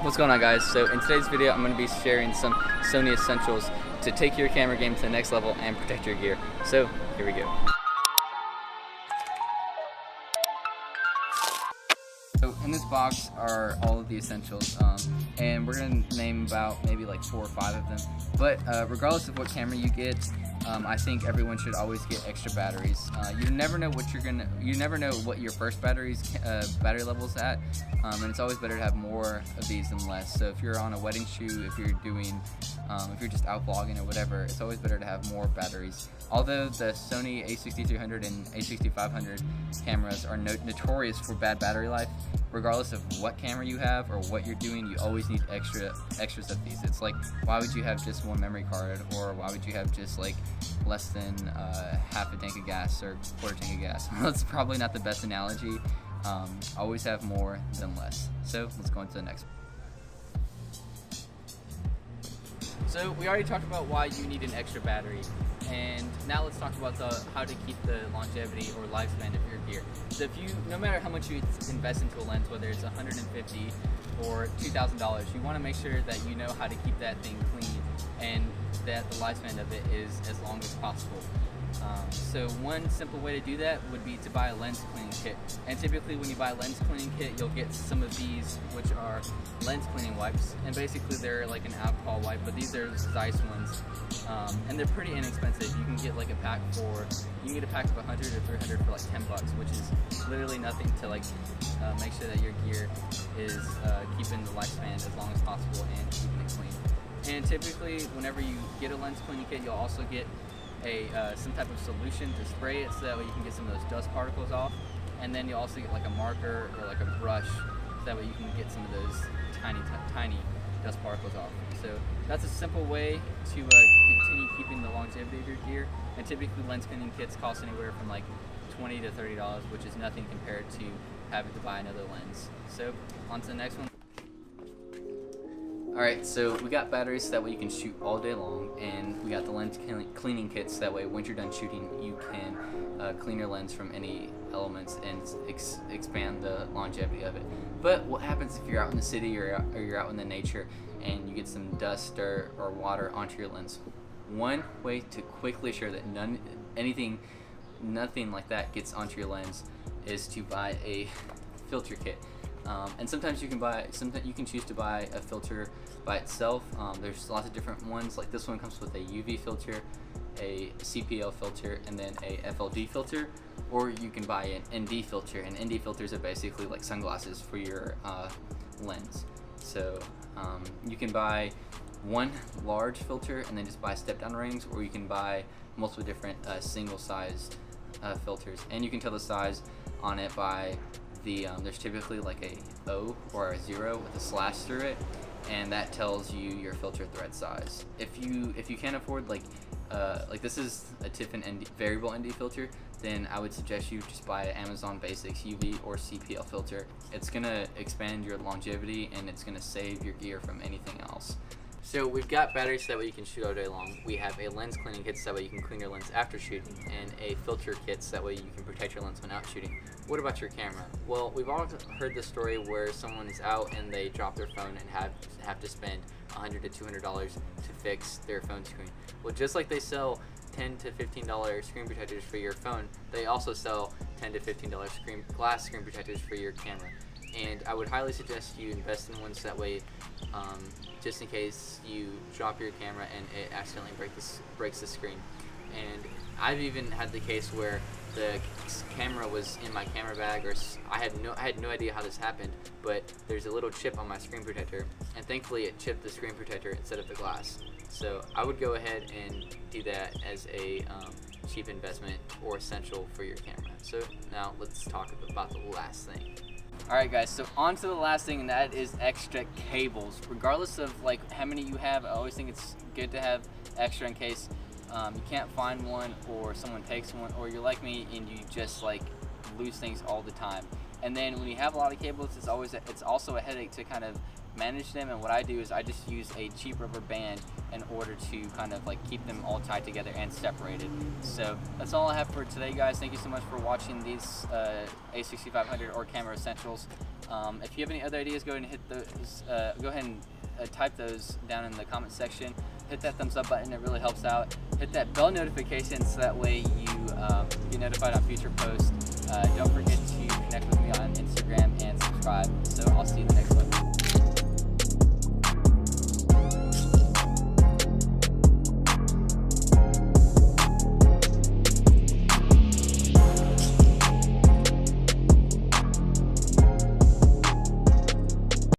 What's going on, guys? So in today's video I'm going to be sharing some Sony essentials to take your camera game to the next level and protect your gear. So here we go. So in this box are all of the essentials, and we're going to name about maybe like 4 or 5 of them. But regardless of what camera you get, I think everyone should always get extra batteries. You never know what your first battery level's at, and it's always better to have more of these than less. So if you're on a wedding shoot, if you're just out vlogging or whatever, it's always better to have more batteries. Although the Sony a6300 and a6500 cameras are notorious for bad battery life, regardless of what camera you have or what you're doing, you always need extras of these. It's like, why would you have just one memory card, or why would you have just like less than half a tank of gas or quarter tank of gas? That's probably not the best analogy. Always have more than less. So let's go into the next one. So we already talked about why you need an extra battery, and now let's talk about how to keep the longevity or lifespan of your gear. So no matter how much you invest into a lens, whether it's $150 or $2,000, you want to make sure that you know how to keep that thing clean and that the lifespan of it is as long as possible. So one simple way to do that would be to buy a lens cleaning kit. And typically when you buy a lens cleaning kit, you'll get some of these, which are lens cleaning wipes. And basically they're like an alcohol wipe, but these are Zeiss ones. And they're pretty inexpensive. You can get like a pack of 100 or 300 for like $10, which is literally nothing to like make sure that your gear is keeping the lifespan as long as possible and keeping it clean. And typically whenever you get a lens cleaning kit, you'll also get some type of solution to spray it, so that way you can get some of those dust particles off. And then you also get like a marker or like a brush, so that way you can get some of those tiny dust particles off. So that's a simple way to continue keeping the longevity of your gear. And typically lens cleaning kits cost anywhere from like $20 to $30, which is nothing compared to having to buy another lens. So on to the next one. Alright, so we got batteries so that way you can shoot all day long, and we got the lens cleaning kits so that way once you're done shooting you can clean your lens from any elements and expand the longevity of it. But what happens if you're out in the city or you're out in the nature and you get some dust, dirt, or water onto your lens? One way to quickly assure that nothing like that gets onto your lens is to buy a filter kit. And sometimes you can choose to buy a filter by itself. There's lots of different ones. Like this one comes with a UV filter, a CPL filter, and then a FLD filter. Or you can buy an ND filter, and ND filters are basically like sunglasses for your lens. So you can buy one large filter and then just buy step-down rings, or you can buy multiple different single-sized filters. And you can tell the size on it by there's typically like a O or a 0 with a slash through it, and that tells you your filter thread size. If you can't afford like this is a Tiffin variable ND filter, then I would suggest you just buy an Amazon Basics UV or CPL filter. It's gonna expand your longevity and it's gonna save your gear from anything else. So we've got batteries so that way you can shoot all day long. We have a lens cleaning kit so that way you can clean your lens after shooting, and a filter kit so that way you can protect your lens when out shooting. What about your camera? Well, we've all heard the story where someone is out and they drop their phone and have to spend $100 to $200 to fix their phone screen. Well, just like they sell $10 to $15 screen protectors for your phone, they also sell $10 to $15 glass screen protectors for your camera. And I would highly suggest you invest in ones that way, just in case you drop your camera and it accidentally breaks the screen. And I've even had the case where the camera was in my camera bag, or I had no idea how this happened, but there's a little chip on my screen protector, and thankfully it chipped the screen protector instead of the glass. So I would go ahead and do that as a cheap investment or essential for your camera. So now let's talk about the last thing. Alright guys, so on to the last thing, and that is extra cables. Regardless of like how many you have, I always think it's good to have extra in case you can't find one, or someone takes one, or you're like me and you just like lose things all the time. And then when you have a lot of cables, it's also a headache to kind of manage them. And what I do is I just use a cheap rubber band in order to kind of like keep them all tied together and separated. So that's all I have for today, guys. Thank you so much for watching these A6500 or Camera Essentials. If you have any other ideas, go ahead and hit those. Go ahead and type those down in the comment section. Hit that thumbs up button, it really helps out. Hit that bell notification so that way you get notified on future posts. Don't forget to connect with me on Instagram and subscribe. So I'll see you in the next one.